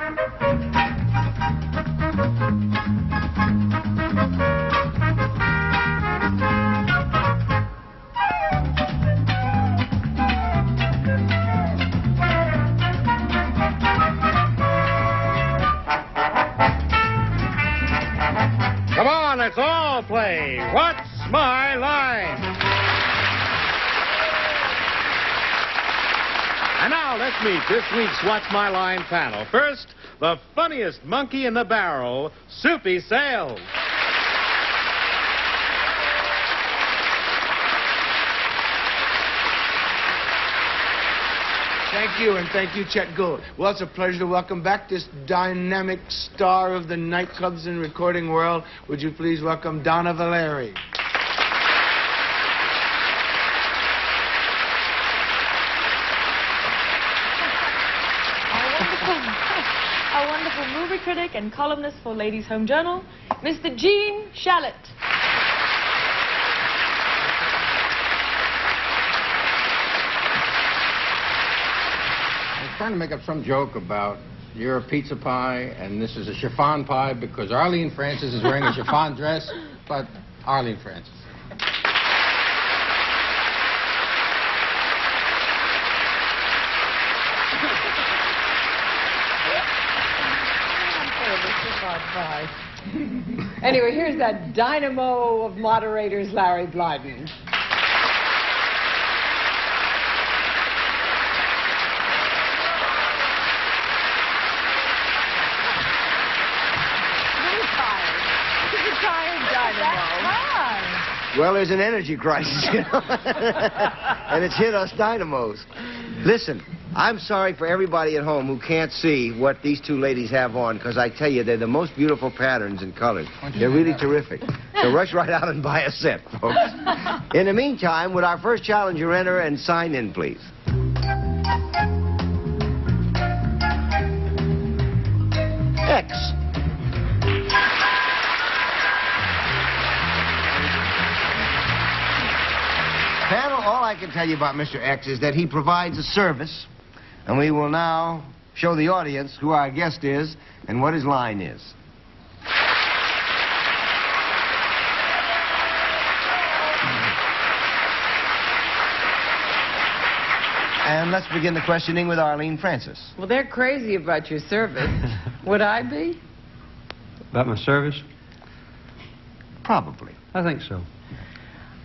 Come on, let's all play What's My Line? And now let's meet this week's What's My Line panel. First, the funniest monkey in the barrel, Soupy Sales. Thank you, and thank you, Chet Gould. Well, it's a pleasure to welcome back this dynamic star of the nightclubs and recording world. Would you please welcome Donna Valeri? Our wonderful movie critic and columnist for Ladies' Home Journal, Mr. Gene Shalit. Trying to make up some joke about you're a pizza pie and this is a chiffon pie because Arlene Francis is wearing a chiffon dress, but Arlene Francis. Anyway, here's that dynamo of moderators, Larry Blyden. Well, there's an energy crisis, you know, and it's hit us dynamos. Listen, I'm sorry for everybody at home who can't see what these two ladies have on, because I tell you, they're the most beautiful patterns and colors. They're really terrific. So rush right out and buy a set, folks. In the meantime, would our first challenger enter and sign in, please? X. Panel, all I can tell you about Mr. X is that he provides a service, and we will now show the audience who our guest is and what his line is. And let's begin the questioning with Arlene Francis. Well, they're crazy about your service. Would I be? About my service? Probably. I think so.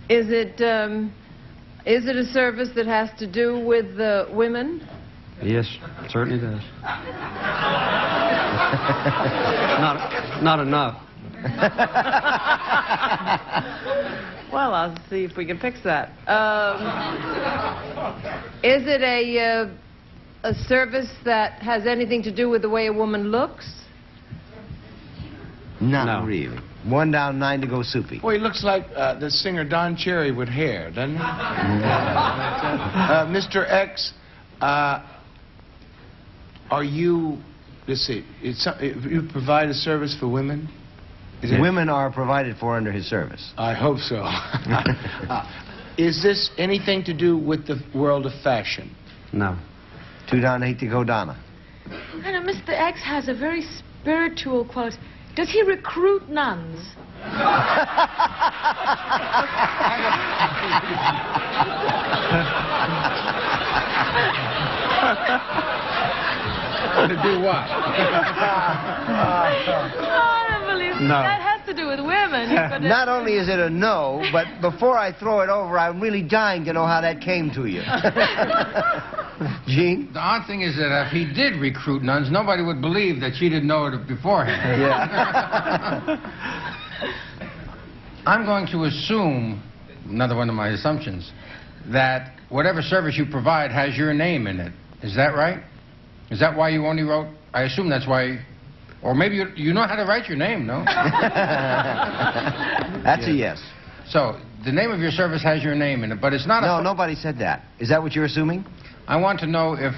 Is it a service that has to do with women? Yes, it certainly does. Not enough. Well, I'll see if we can fix that. Is it a service that has anything to do with the way a woman looks? Not really. 1 down, 9 to go, Soupy. Boy, he looks like the singer Don Cherry with hair, doesn't he? Mr. X, are you, let's see, you provide a service for women? Women are provided for under his service. I hope so. Is this anything to do with the world of fashion? No. 2 down, 8 to go, Donna. I know Mr. X has a very spiritual quality. Does he recruit nuns? To do what? I don't believe No. that has to do with women. Not only is it a no, but before I throw it over, I'm really dying to know how that came to you. Gene? The odd thing is that if he did recruit nuns, nobody would believe that she didn't know it beforehand. Yeah. I'm going to assume, another one of my assumptions, that whatever service you provide has your name in it. Is that right? Is that why you only wrote? I assume that's why. Or maybe you know how to write your name, no? That's a yes. So, the name of your service has your name in it, but it's not No, nobody said that. Is that what you're assuming? I want to know if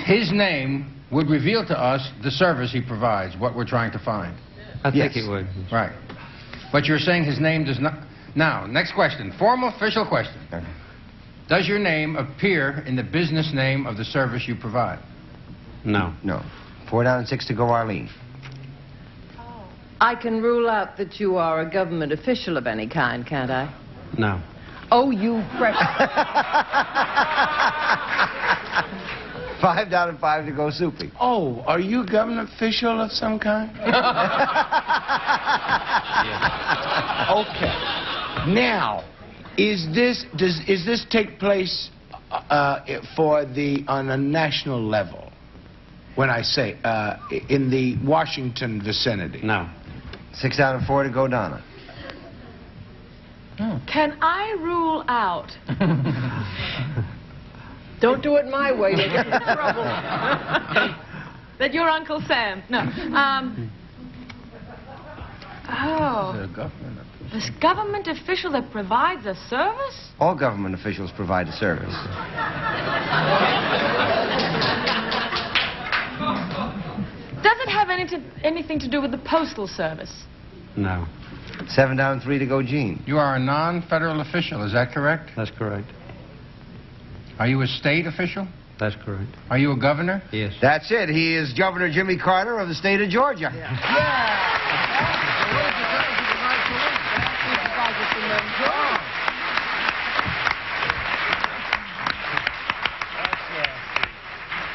his name would reveal to us the service he provides, what we're trying to find. I think Yes. it would. Right. But you're saying his name does not... Now, next question. Formal, official question. Okay. Does your name appear in the business name of the service you provide? No. No. 4 down and 6 to go, Arlene. I can rule out that you are a government official of any kind, can't I? No. Oh, you fresh... 5 down and 5 to go, Soupy. Oh, are you a government official of some kind? Okay. Now, is this take place on a national level? When I say in the Washington vicinity? No. 6 down and 4 to go, Donna. Can I rule out? Don't do it my way, you'll get in trouble. That you're Uncle Sam? No. This government official that provides a service? All government officials provide a service. Does it have anything to do with the postal service? No. 7 down and 3 to go, Gene. You are a non-federal official, is that correct? That's correct. Are you a state official? That's correct. Are you a governor? Yes. That's it. He is Governor Jimmy Carter of the state of Georgia.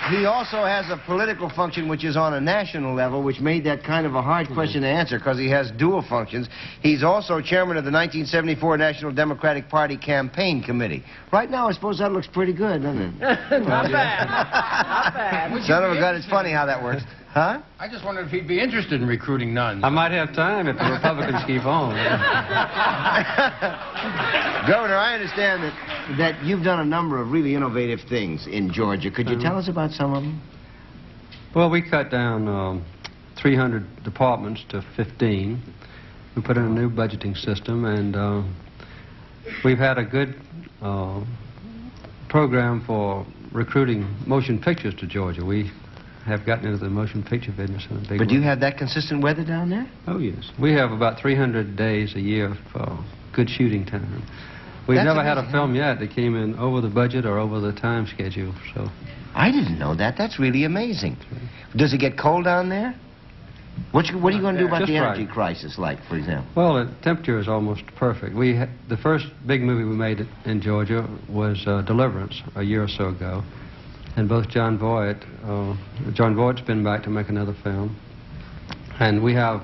He also has a political function which is on a national level, which made that kind of a hard question to answer because he has dual functions. He's also chairman of the 1974 National Democratic Party Campaign Committee. Right now, I suppose that looks pretty good, doesn't it? Not bad. Not bad. Son of a gun, it's funny how that works. Huh? I just wondered if he'd be interested in recruiting nuns. I might have time if the Republicans keep on. Governor, I understand that you've done a number of really innovative things in Georgia. Could you tell us about some of them? Well, we cut down 300 departments to 15. We put in a new budgeting system, and we've had a good program for recruiting motion pictures to Georgia. We have gotten into the motion picture business in a big way. But do you have that consistent weather down there? Oh, yes. We have about 300 days a year of good shooting time. We've That's never had a amazing. film yet that came in over the budget or over the time schedule, so... I didn't know that. That's really amazing. Does it get cold down there? What are you going to do about Just the energy right. crisis, like, for example? Well, the temperature is almost perfect. The first big movie we made in Georgia was Deliverance a year or so ago. And both John Voight's been back to make another film. And we have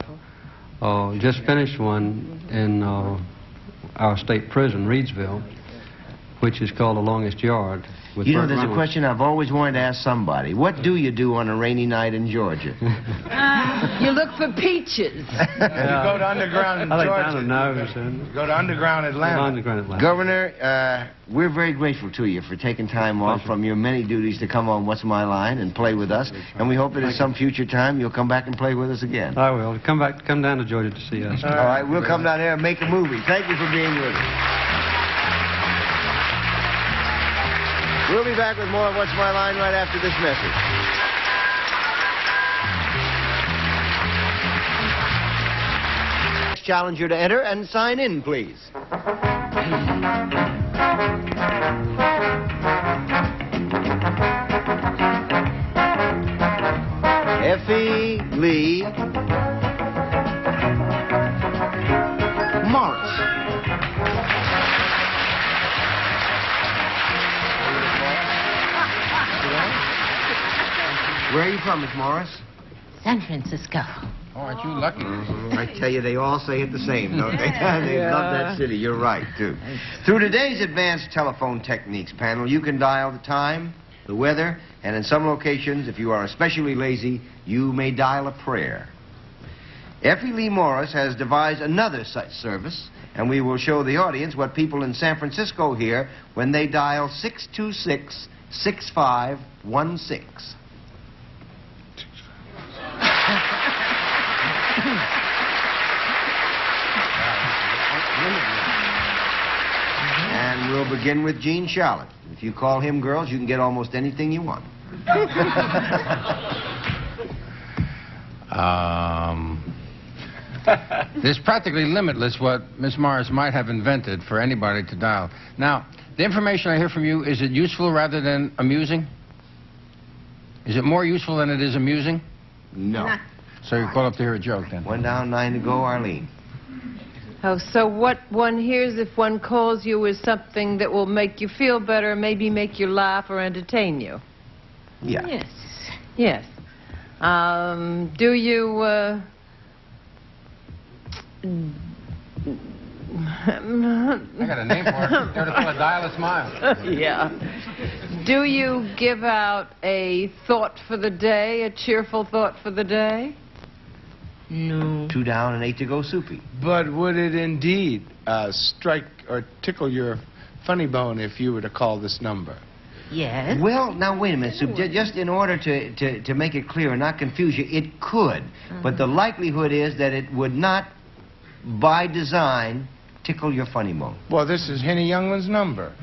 just finished one in our state prison, Reedsville, which is called The Longest Yard. With You know, Burt there's a Reynolds. question I've always wanted to ask somebody. What do you do on a rainy night in Georgia? You look for peaches. You go to underground in I like Georgia. down the nose and Go to underground Atlanta. underground Atlanta. Governor, we're very grateful to you for taking time off from your many duties to come on What's My Line and play with us. And we hope that at some future time you'll come back and play with us again. I will. Come down to Georgia to see us. All right, we'll come down here and make a movie. Thank you for being with us. We'll be back with more of What's My Line right after this message. Challenger to enter and sign in, please. Effie Lee Morris. Where are you from, Miss Morris? San Francisco. Oh, aren't you lucky? I tell you, they all say it the same, don't they? They love that city. You're right, too. Through today's advanced telephone techniques panel, you can dial the time, the weather, and in some locations, if you are especially lazy, you may dial a prayer. Effie Lee Morris has devised another such service, and we will show the audience what people in San Francisco hear when they dial 626-6516. And we'll begin with Gene Shalit. If you call him girls, you can get almost anything you want. There's practically limitless what Miss Morris might have invented for anybody to dial. Now, the information I hear from you, is it useful rather than amusing? Is it more useful than it is amusing? No. So you call up to hear a joke, then? 1 down, 9 to go, Arlene. Oh, so what one hears if one calls you is something that will make you feel better, maybe make you laugh or entertain you? Yeah. Yes. Yes. Do you, I got a name for it. They're to call it Dial a Smile. yeah. Do you give out a thought for the day, a cheerful thought for the day? No. 2 down and 8 to go, Soupy. But would it indeed strike or tickle your funny bone if you were to call this number? Yes. Well, now, wait a minute, Soup. Just in order to make it clear and not confuse you, it could. But the likelihood is that it would not, by design, tickle your funny bone. Well, this is Henny Youngman's number.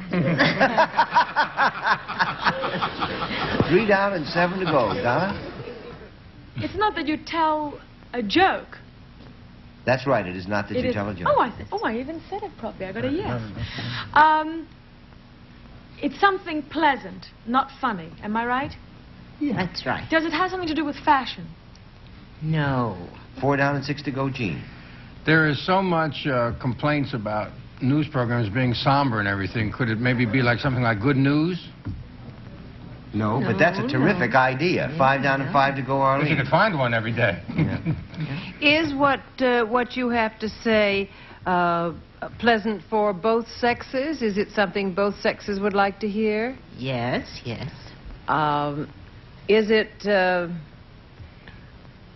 3 down and 7 to go, Donna? It's not that you tell a joke. That's right, it is not that It you is- tell a joke. I even said it properly. I got a yes. It's something pleasant, not funny. Am I right? That's right. Does it have something to do with fashion? No. 4 down and 6 to go, Gene. There is so much complaints about news programs being somber and everything. Could it maybe be like something like Good News? No, but that's a terrific idea. 5 down and 5 to go, I wish you Arlene. could find one every day. Is what you have to say pleasant for both sexes? Is it something both sexes would like to hear? Yes, yes. Is it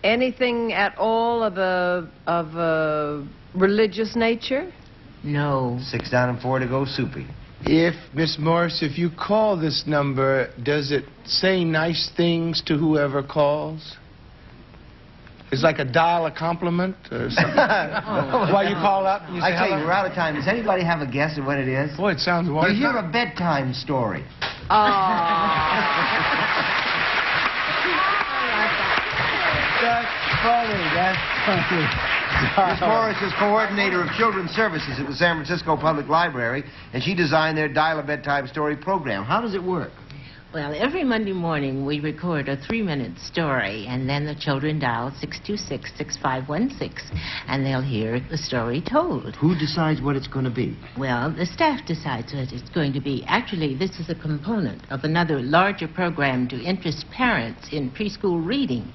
anything at all of a religious nature? No. 6 down and 4 to go, Soupy. If, Miss Morris, if you call this number, does it say nice things to whoever calls? It's like a dial a compliment or something. While you call up, and you say I tell you, hello? we're out of time. Does anybody have a guess at what it is? Boy, it sounds You wonderful. hear a bedtime story. That's funny. That's funny. Miss Morris is coordinator of children's services at the San Francisco Public Library, and she designed their Dial a Bedtime Story program. How does it work? Well, every Monday morning we record a 3-minute story, and then the children dial 626-6516, and they'll hear the story told. Who decides what it's going to be? Well, the staff decides what it's going to be. Actually, this is a component of another larger program to interest parents in preschool reading.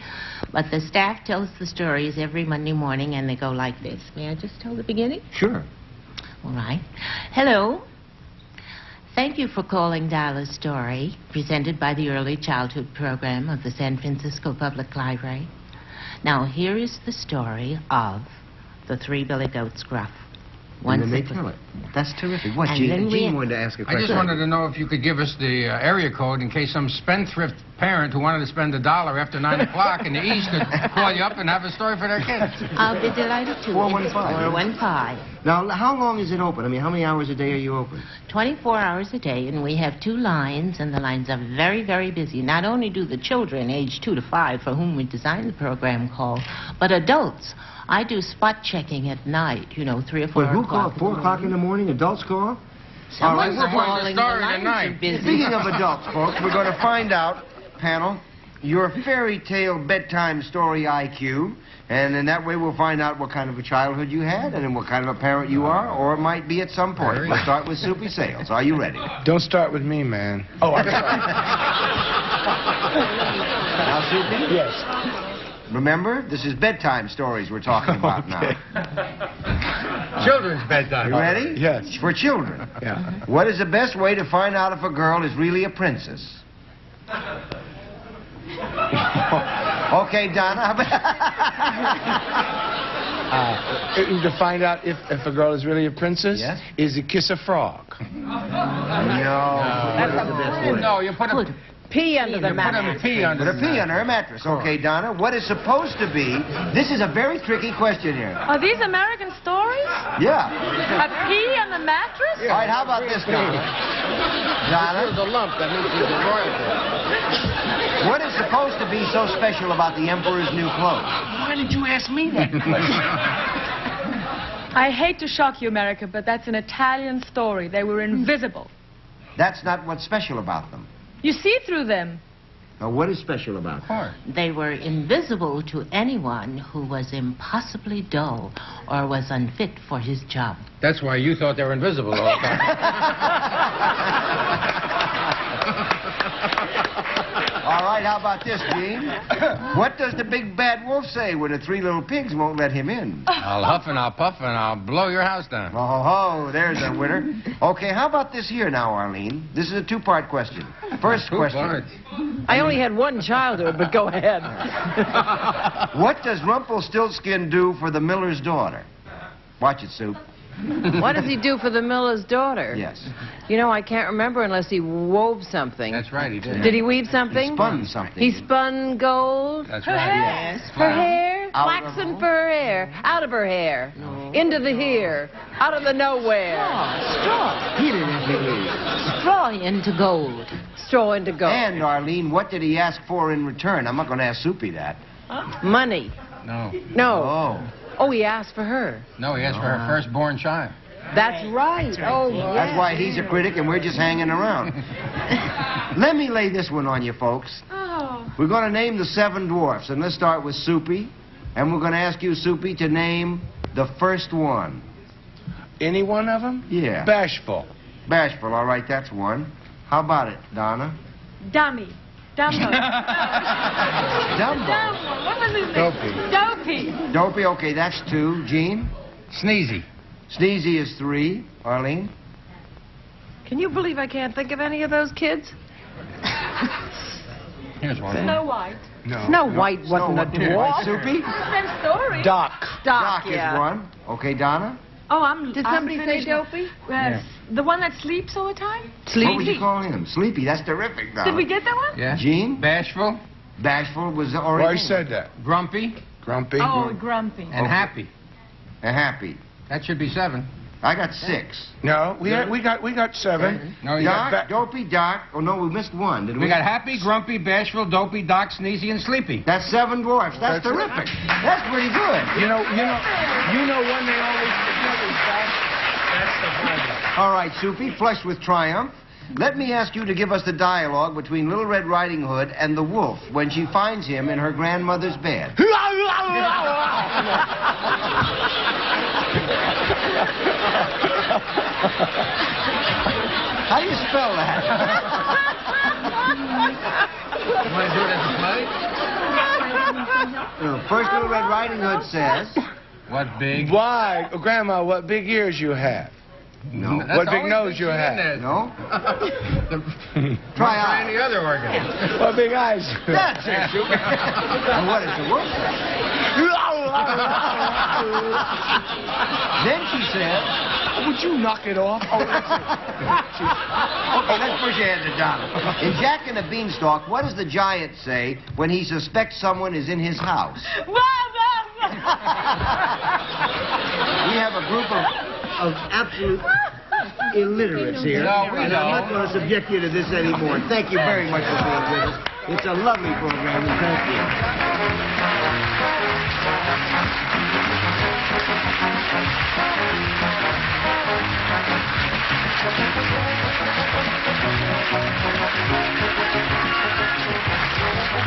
But the staff tells the stories every Monday morning, and they go like this. May I just tell the beginning? Sure. All right. Hello. Thank you for calling Dial a Story, presented by the Early Childhood Program of the San Francisco Public Library. Now, here is the story of the 3 Billy Goats Gruff. And then they tell it. That's terrific. What, And Gene? then Gene we- wanted to ask a I question. just wanted to know if you could give us the area code in case some spendthrift parent who wanted to spend $1 after 9 o'clock in the East could call you up and have a story for their kids. I'll be delighted to. 415. 415. Now, how long is it open? I mean, how many hours a day are you open? 24 hours a day, and we have 2 lines, and the lines are very, very busy. Not only do the children, age 2 to 5, for whom we designed the program, call, but adults. I do spot checking at night, 3 or 4 Wait, who o'clock. called? 4 o'clock in the morning? Adults call? Someone's All right, we're going to calling. The start lines tonight. are busy. Speaking of adults, folks, we're going to find out, panel, your fairy tale bedtime story IQ. And in that way, we'll find out what kind of a childhood you had and then what kind of a parent you are, or it might be at some point. We'll start with Soupy Sales. Are you ready? Don't start with me, man. Oh, I'm sorry. Now, Soupy? Yes. Remember, this is bedtime stories we're talking about now. Children's bedtime. You ready? Yes. It's for children. Yeah. What is the best way to find out if a girl is really a princess? Okay, Donna. To find out if a girl is really a princess, Yes. is to kiss a frog. No. What is the best way? No, you put a Pee under the put a mattress. pea under Put a pea under a mattress. Okay, Donna. What is supposed to be... This is a very tricky question here. Are these American stories? Yeah. A pea on the mattress? All right, how about this, Donna? Donna, a lump, that means she's a royalty. what is supposed to be so special about the Emperor's new clothes? Why did you ask me that question? I hate to shock you, America, but that's an Italian story. They were invisible. That's not what's special about them. You see through them. Now, what is special about them? They were invisible to anyone who was impossibly dull or was unfit for his job. That's why you thought they were invisible all the time. All right, how about this, Gene? What does the big bad wolf say when the three little pigs won't let him in? I'll huff and I'll puff and I'll blow your house down. Oh, there's a winner. Okay, how about this here now, Arlene? This is a two-part question. First question. I only had one childhood, but go ahead. What does Rumpelstiltskin do for the miller's daughter? Watch it, Soup. What does he do for the miller's daughter? Yes. You know, I can't remember unless he wove something. That's right, he did. Did he weave something? He spun something. He spun gold? That's Her right. hair? Yes, Her hair? Out of Flaxen for her hair. Out of her hair. Into the here. Out of the nowhere. straw. He didn't believe. Straw into gold. Straw into gold. And, Arlene, what did he ask for in return? I'm not going to ask Soupy that. Money. No. No. Oh. Oh, he asked for her. No, he asked for her firstbborn child. That's right. Oh, yeah. That's why he's a critic and we're just hanging around. Let me lay this one on you, folks. Oh. We're going to name the 7 dwarfs, and let's start with Soupy. And we're going to ask you, Soupy, to name the first one. Any one of them? Yeah. Bashful. Bashful, all right, that's one. How about it, Donna? Dummy. Dumbo. Dumbo. Dumbo. What was his name? Dopey. Dopey. Dopey, okay, that's 2. Gene? Sneezy. Sneezy is 3. Arlene? Can you believe I can't think of any of those kids? Here's one. Snow White. No. Snow White wasn't a Snow dwarf. White. Soupy? Same story. Doc. Doc, Doc yeah. is 1. Okay, Donna? Oh, I'm. Did I'm somebody say finished now. Dopey? The one that sleeps all the time. What would you Sleepy. call him? Sleepy, that's terrific, Donna. Did we get that one? Yeah. Gene? Bashful, Bashful was Well, already. I said that. grumpy, Grumpy. Oh, grumpy. and happy. And happy. That should be 7. I got 6. No, we got 7. No, you Doc, got, Dopey, Doc. Oh, no, we missed 1, didn't we? we got happy, grumpy, bashful, dopey, doc, sneezy, and sleepy. That's 7 dwarfs. That's That's terrific. That's pretty good. You know when they always forget is that? That's the problem. All right, Soupy, flushed with triumph. Let me ask you to give us the dialogue between Little Red Riding Hood and the wolf when she finds him in her grandmother's bed. How do you spell that? You want to do it as a play? First, Little Red Riding Hood says, What big? Why, Grandma? What big ears you have? no. That's What big always nose the you key, have? isn't it? No? Try Try any other organ. What big eyes? That's it, Soupy. And what does the wolf say? Then she said, Would you knock it off? Oh, that's it. okay, let's push ahead to Donald. In Jack and the Beanstalk, what does the giant say when he suspects someone is in his house? We have a group of absolute illiterates here. No, we and I'm not know. going to subject you to this anymore. Thank you very much for being with us. It's a lovely program, and thank you.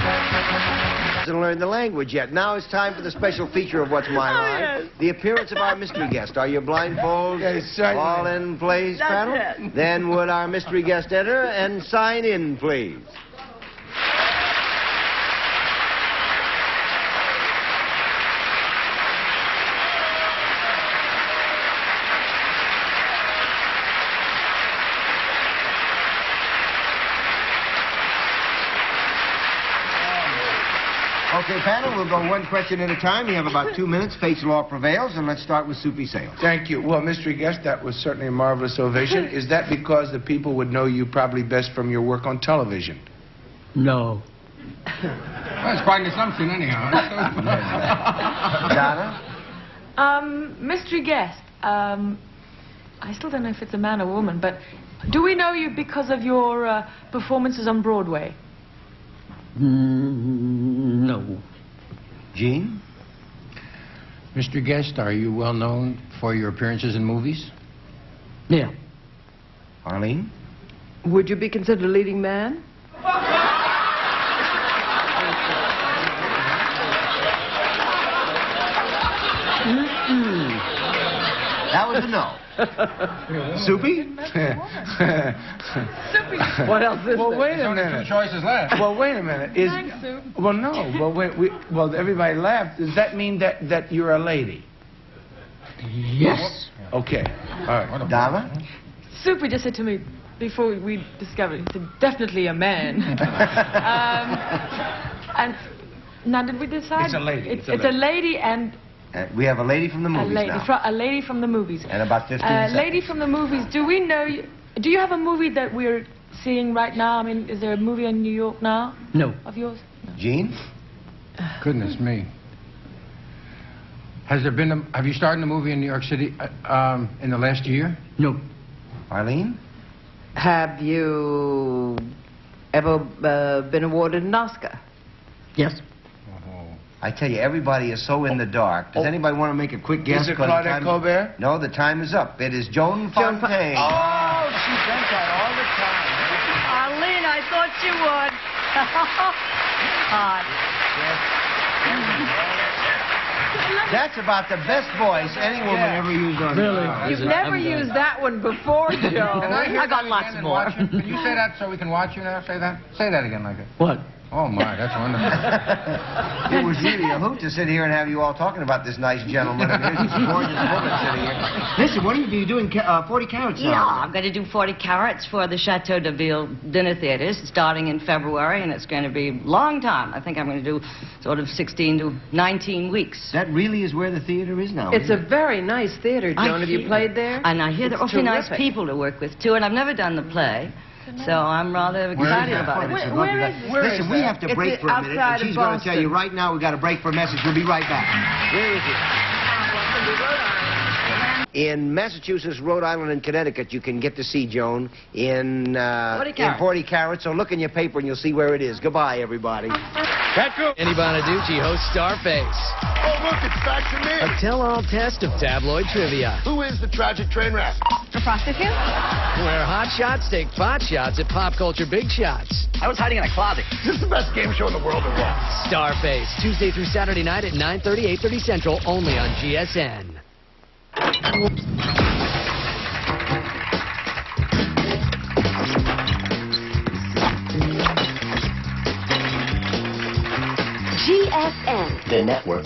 Hasn't learned the language yet. Now it's time for the special feature of What's My Line, yes. the appearance of our mystery guest. Are your blindfolds Yes, certainly. all in place, That's panel? it. Then would our mystery guest enter and sign in, please? Okay, panel, we'll go one question at a time. You have about 2 minutes. Fate's law prevails, and let's start with Soupy Sales. Thank you. Well, mystery guest, that was certainly a marvelous ovation. Is that because the people would know you probably best from your work on television? No. Well, it's quite an assumption, anyhow. Donna? Mystery guest. I still don't know if it's a man or woman, but do we know you because of your performances on Broadway? No. Gene? Mr. Guest, are you well known for your appearances in movies? Yeah. Arlene? Would you be considered a leading man? That was a no. Soupy? What else is Well, there? wait a There's only minute. two choices left. Well, wait a minute. Is Thanks, Sue. well, no. Well, well, everybody laughed. Does that mean that you're a lady? Yes. Okay. All right. What a- Dama? Soupy just said to me before we discovered it, he said, definitely a man. And now did we decide? It's a lady. It's a lady and We have a lady from the a movies lady, now. a lady from the movies. And about 15 A seconds. lady from the movies. Do we know you? Do you have a movie that we're seeing right now? I mean, is there a movie in New York now No. of yours? Gene? Goodness me. Has there been have you started a movie in New York City in the last year? No. Arlene? Have you ever been awarded an Oscar? Yes. I tell you, everybody is so in the dark. Does anybody want to make a quick guess? Is it 'Cause the Claudette time- Colbert? No, the time is up. It is Joan Joan Fontaine. Oh, she does that all the time. Arlene, I thought you would. That's about the best voice any woman ever used on Really? You've never used that one before, Joe. Can I hear I got that lots again and more. watch it? Can you say that so we can watch you now? Say that. Say that again like that. What? Oh my, that's wonderful. It was really a hoot to sit here and have you all talking about this nice gentleman, and here's this gorgeous woman sitting here. Listen, when are you doing 40 carats now? Yeah, I'm going to do 40 carats for the Chateau de Ville dinner theaters starting in February, and it's going to be a long time. I think I'm going to do sort of 16 to 19 weeks. That really is where the theater is now. It's a isn't it? very nice theater, Joan. Have you played there? And I hear they're It's awfully nice terrific. people to work with, too, and I've never done the play, so I'm rather Where is excited that? about it. It's a Where lovely is night. this? Where Listen, is we that? have to break It's for a minute, outside and of she's going to tell you Boston. right now we got to break for a message. We'll be right back. Where is it? In Massachusetts, Rhode Island, and Connecticut, you can get to see Joan in 40 carats. 40 carats. So look in your paper and you'll see where it is. Goodbye, everybody. Andy Bonaducci hosts Starface, Oh, look, it's back to me. a tell-all test of tabloid trivia, Who is the tragic train wreck? A prostitute? where hot shots take pot shots at pop culture big shots. I was hiding in a closet. This is the best game show in the world or what? Starface, Tuesday through Saturday night at 9:30, 8:30 Central, only on GSN. GSN. The network.